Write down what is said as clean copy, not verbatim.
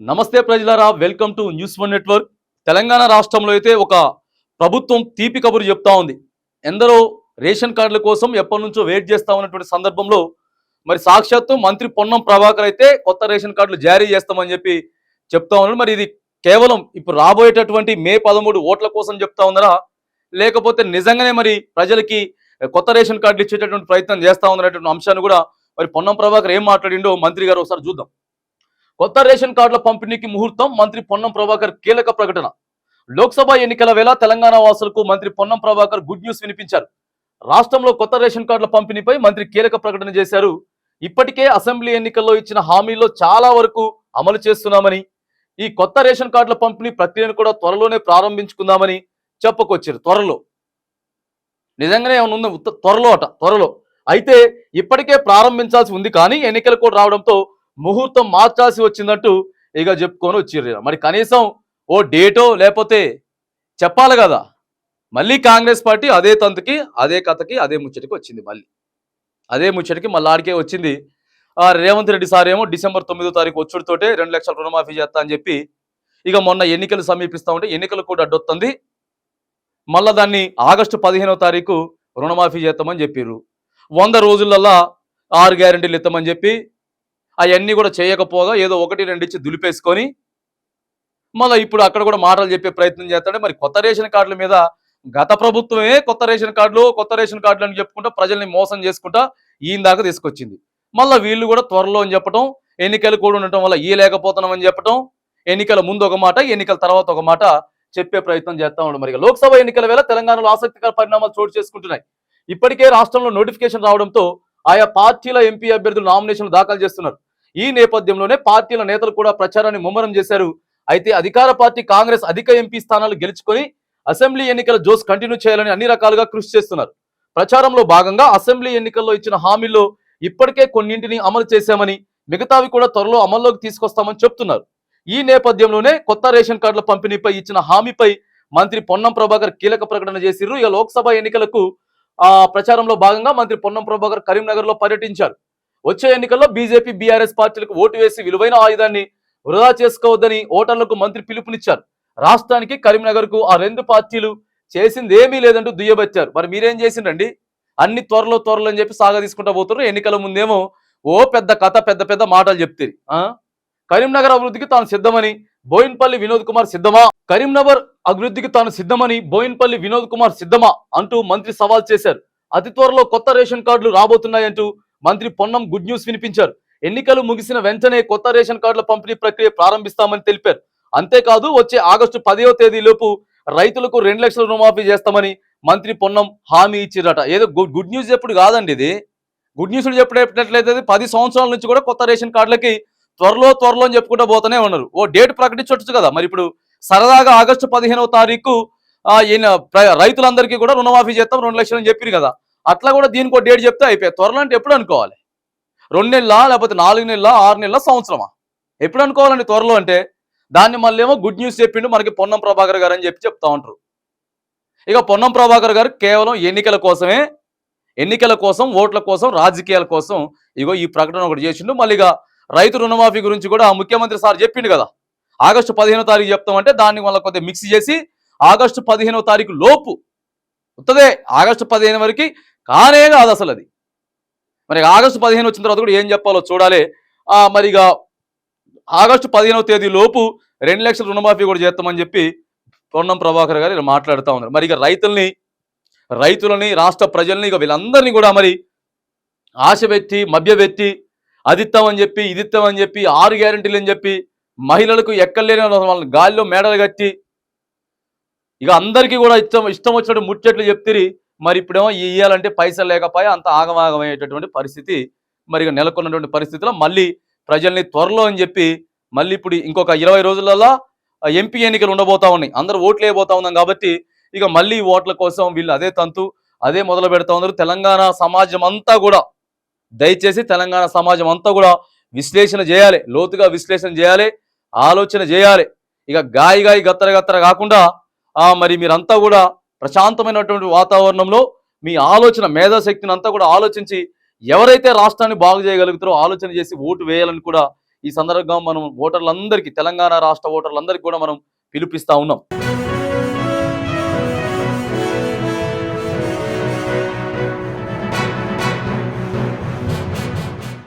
నమస్తే ప్రజలారా, welcome to news one network. Telangana రాష్ట్రంలో అయితే ఒక ప్రభుత్వం తీపి కబురు చెప్తా ఉంది. ఎందరో రేషన్ కార్డుల కోసం ఎప్పటి నుంచో వెయిట్ చేస్తా ఉన్నటువంటి సందర్భంలో మరి సాక్షాత్తు మంత్రి పొన్నం ప్రభాకర్ అయితే కొత్త రేషన్ కార్డులు జారీ చేస్తామని చెప్పి చెప్తా ఉన్నారు. మరి ఇది కేవలం ఇప్పుడు రాబోయేటటువంటి మే 13 ఓట్ల కోసం చెప్తా ఉన్నారా, లేకపోతే నిజంగానే మరి ప్రజలకి కొత్త రేషన్ కార్డులు ఇచ్చేటటువంటి ప్రయత్నం చేస్తా ఉన్నటువంటి అంశాన్ని కూడా మరి పొన్నం ప్రభాకర్ ఏం మాట్లాడిండో మంత్రి గారు ఒకసారి చూద్దాం. కొత్త రేషన్ కార్డుల పంపిణీకి ముహూర్తం, మంత్రి పొన్నం ప్రభాకర్ కీలక ప్రకటన. లోక్సభ ఎన్నికల వేళ తెలంగాణ వాసులకు మంత్రి పొన్నం ప్రభాకర్ గుడ్ న్యూస్ వినిపించారు. రాష్ట్రంలో కొత్త రేషన్ కార్డుల పంపిణీపై మంత్రి కీలక ప్రకటన చేశారు. ఇప్పటికే అసెంబ్లీ ఎన్నికల్లో ఇచ్చిన హామీల్లో చాలా వరకు అమలు చేస్తున్నామని, ఈ కొత్త రేషన్ కార్డుల పంపిణీ ప్రక్రియను కూడా త్వరలోనే ప్రారంభించుకుందామని చెప్పుకొచ్చారు. త్వరలో నిజంగానే ఏమైనా ఉందో త్వరలో అయితే ఇప్పటికే ప్రారంభించాల్సి ఉంది, కానీ ఎన్నికలు కూడా రావడంతో ముహూర్తం మార్చాల్సి వచ్చిందంటూ ఇక చెప్పుకొని వచ్చిర్రు. మరి కనీసం ఓ డేటో లేకపోతే చెప్పాలి కదా. మళ్ళీ కాంగ్రెస్ పార్టీ అదే తంతుకి, అదే కథకి, అదే ముచ్చటికి వచ్చింది. అదే ముచ్చటికి మళ్ళీ ఆడికే వచ్చింది. రేవంత్ రెడ్డి సార్ ఏమో డిసెంబర్ 9వ తారీఖు వచ్చుడితోటే 2 లక్షల రుణమాఫీ చేస్తా అని చెప్పి ఇక మొన్న ఎన్నికలు సమీపిస్తూ ఉంటే ఎన్నికలు కూడా అడ్డొస్తుంది. మళ్ళీ దాన్ని ఆగస్టు 15వ తారీఖు రుణమాఫీ చేస్తామని చెప్పిర్రు. 100 రోజులల్లా 6 గ్యారెంటీలు ఇస్తామని చెప్పి అవన్నీ కూడా చేయకపోగా ఏదో 1-2 ఇచ్చి దులిపేసుకొని మళ్ళీ ఇప్పుడు అక్కడ కూడా మాటలు చెప్పే ప్రయత్నం చేస్తాడే. మరి కొత్త రేషన్ కార్డుల మీద గత ప్రభుత్వమే కొత్త రేషన్ కార్డులు అని చెప్పుకుంటా ప్రజల్ని మోసం చేసుకుంటా ఈయన దాకా తీసుకొచ్చింది. మళ్ళీ వీళ్ళు కూడా త్వరలో అని చెప్పడం, ఎన్నికలు కూడా ఉండటం వల్ల లేకపోతున్నామని చెప్పడం, ఎన్నికల ముందు ఒక మాట, ఎన్నికల తర్వాత ఒక మాట చెప్పే ప్రయత్నం చేస్తా ఉన్నాడు. మరి లోక్సభ ఎన్నికల వేళ తెలంగాణలో ఆసక్తికర పరిణామాలు చోటు చేసుకుంటున్నాయి. ఇప్పటికే రాష్ట్రంలో నోటిఫికేషన్ రావడంతో ఆయా పార్టీల ఎంపీ అభ్యర్థులు నామినేషన్లు దాఖలు చేస్తున్నారు. ఈ నేపథ్యంలోనే పార్టీల నేతలు కూడా ప్రచారాన్ని ముమ్మరం చేశారు. అయితే అధికార పార్టీ కాంగ్రెస్ అధిక ఎంపీ స్థానాలు గెలుచుకొని అసెంబ్లీ ఎన్నికల జోస్ కంటిన్యూ చేయాలని అన్ని రకాలుగా కృషి చేస్తున్నారు. ప్రచారంలో భాగంగా అసెంబ్లీ ఎన్నికల్లో ఇచ్చిన హామీల్లో ఇప్పటికే కొన్నింటిని అమలు చేశామని, మిగతావి కూడా త్వరలో అమల్లోకి తీసుకొస్తామని చెప్తున్నారు. ఈ నేపథ్యంలోనే కొత్త రేషన్ కార్డుల పంపిణీపై ఇచ్చిన హామీపై మంత్రి పొన్నం ప్రభాకర్ కీలక ప్రకటన చేసిర్రు. ఇక లోక్సభ ఎన్నికలకు ప్రచారంలో భాగంగా మంత్రి పొన్నం ప్రభాకర్ కరీంనగర్ లో పర్యటించారు. వచ్చే ఎన్నికల్లో బీజేపీ, బీఆర్ఎస్ పార్టీలకు ఓటు వేసి విలువైన ఆయుధాన్ని వృధా చేసుకోవద్దని ఓటర్లకు మంత్రి పిలుపునిచ్చారు. రాష్ట్రానికి, కరీంనగర్ కు ఆ 2 పార్టీలు చేసింది ఏమీ లేదంటూ దుయ్యబచ్చారు. మరి మీరేం చేసిండ్రండి? అన్ని త్వరలో అని చెప్పి సాగా తీసుకుంటా పోతున్నారు. ఎన్నికల ముందేమో ఓ పెద్ద కథ, పెద్ద మాటలు చెప్తారు. కరీంనగర్ అభివృద్ధికి తాను సిద్ధమని బోయిన్పల్లి వినోద్ కుమార్ సిద్ధమా? కరీంనగర్ అభివృద్ధికి తాను సిద్ధమని బోయిన్పల్లి వినోద్ కుమార్ సిద్ధమా అంటూ మంత్రి సవాల్ చేశారు. అతి త్వరలో కొత్త రేషన్ కార్డులు రాబోతున్నాయంటూ మంత్రి పొన్నం గుడ్ న్యూస్ వినిపించారు. ఎన్నికలు ముగిసిన వెంటనే కొత్త రేషన్ కార్డుల పంపిణీ ప్రక్రియ ప్రారంభిస్తామని తెలిపారు. అంతేకాదు వచ్చే ఆగస్టు 10వ తేదీలోపు రైతులకు 2 లక్షల రుణమాఫీ చేస్తామని మంత్రి పొన్నం హామీ ఇచ్చిరట. ఏదో గుడ్ న్యూస్ ఎప్పుడు కాదండి, ఇది గుడ్ న్యూస్ చెప్పినట్లయితే 10 సంవత్సరాల నుంచి కూడా కొత్త రేషన్ కార్డులకి త్వరలో అని చెప్పుకుంటూ పోతూనే ఉన్నారు. ఓ డేట్ ప్రకటించవచ్చు కదా. మరి ఇప్పుడు సరదాగా ఆగస్టు 15వ తారీఖు రైతులందరికీ కూడా రుణమాఫీ చేస్తాం 2 లక్షలు అని చెప్పారు కదా. అట్లా కూడా దీనికి ఒక డేట్ చెప్తే అయిపోయాయి. త్వరలో అంటే ఎప్పుడు అనుకోవాలి? 2 నెలల, లేకపోతే 4 నెలల, 6 నెలల, సంవత్సరమా? ఎప్పుడు అనుకోవాలండి త్వరలో అంటే? దాన్ని మళ్ళీ ఏమో గుడ్ న్యూస్ చెప్పిండు మనకి పొన్నం ప్రభాకర్ గారు అని చెప్తా ఉంటారు. ఇక పొన్నం ప్రభాకర్ గారు కేవలం ఎన్నికల కోసం, ఓట్ల కోసం, రాజకీయాల కోసం ఇగో ఈ ప్రకటన ఒకటి చేసిండు. మళ్ళీగా రైతు రుణమాఫీ గురించి కూడా ముఖ్యమంత్రి సార్ చెప్పిండు కదా. ఆగస్టు 15వ తారీఖు చెప్తామంటే దాన్ని వల్ల కొద్దిగా మిక్స్ చేసి ఆగస్టు 15వ తారీఖు లోపు వస్తుందే. ఆగస్టు 15 వరకు కానే కాదు అసలు అది. మరి ఆగస్టు 15 వచ్చిన తర్వాత కూడా ఏం చెప్పాలో చూడాలి. మరిగా ఆగస్టు 15వ తేదీ లోపు 2 లక్షల రుణమాఫీ కూడా చేస్తామని చెప్పి పొన్నం ప్రభాకర్ గారు ఇలా మాట్లాడుతూ ఉన్నారు. మరి ఇక రైతులని, రాష్ట్ర ప్రజల్ని, ఇక వీళ్ళందరినీ కూడా మరి ఆశ పెట్టి, మభ్యపెట్టి అదిస్తామని చెప్పి, ఇదిస్తామని చెప్పి, 6 గ్యారెంటీలు అని చెప్పి, మహిళలకు ఎక్కలేని వాళ్ళని గాలిలో మేడలు కట్టి ఇక అందరికీ కూడా ఇష్టం వచ్చినట్టు ముచ్చట్లు చెప్తిరి. మరి ఇప్పుడేమో ఇయ్యాలంటే పైసలు లేకపోయా అంత ఆగమాగమయ్యేటటువంటి పరిస్థితి మరి ఇక నెలకొన్నటువంటి పరిస్థితిలో మళ్ళీ ప్రజల్ని త్వరలో అని చెప్పి మళ్ళీ ఇప్పుడు ఇంకొక 20 రోజులలో ఎంపీ ఎన్నికలు ఉండబోతా ఉన్నాయి. అందరూ ఓట్లు వేయబోతా ఉన్నాం కాబట్టి ఇక మళ్ళీ ఓట్ల కోసం వీళ్ళు అదే మొదలు పెడతా ఉన్నారు. తెలంగాణ సమాజం అంతా కూడా దయచేసి తెలంగాణ సమాజం అంతా కూడా విశ్లేషణ చేయాలి, లోతుగా విశ్లేషణ చేయాలి, ఆలోచన చేయాలి. ఇక గాయి గత్తర కాకుండా మరి మీరంతా కూడా ప్రశాంతమైనటువంటి వాతావరణంలో మీ ఆలోచన, మేధాశక్తిని అంతా కూడా ఆలోచించి ఎవరైతే రాష్ట్రాన్ని బాగు చేయగలుగుతారో ఆలోచన చేసి ఓటు వేయాలని కూడా ఈ సందర్భంగా మనం ఓటర్లందరికీ, తెలంగాణ రాష్ట్ర ఓటర్లందరికీ కూడా మనం పిలుపిస్తా ఉన్నాం.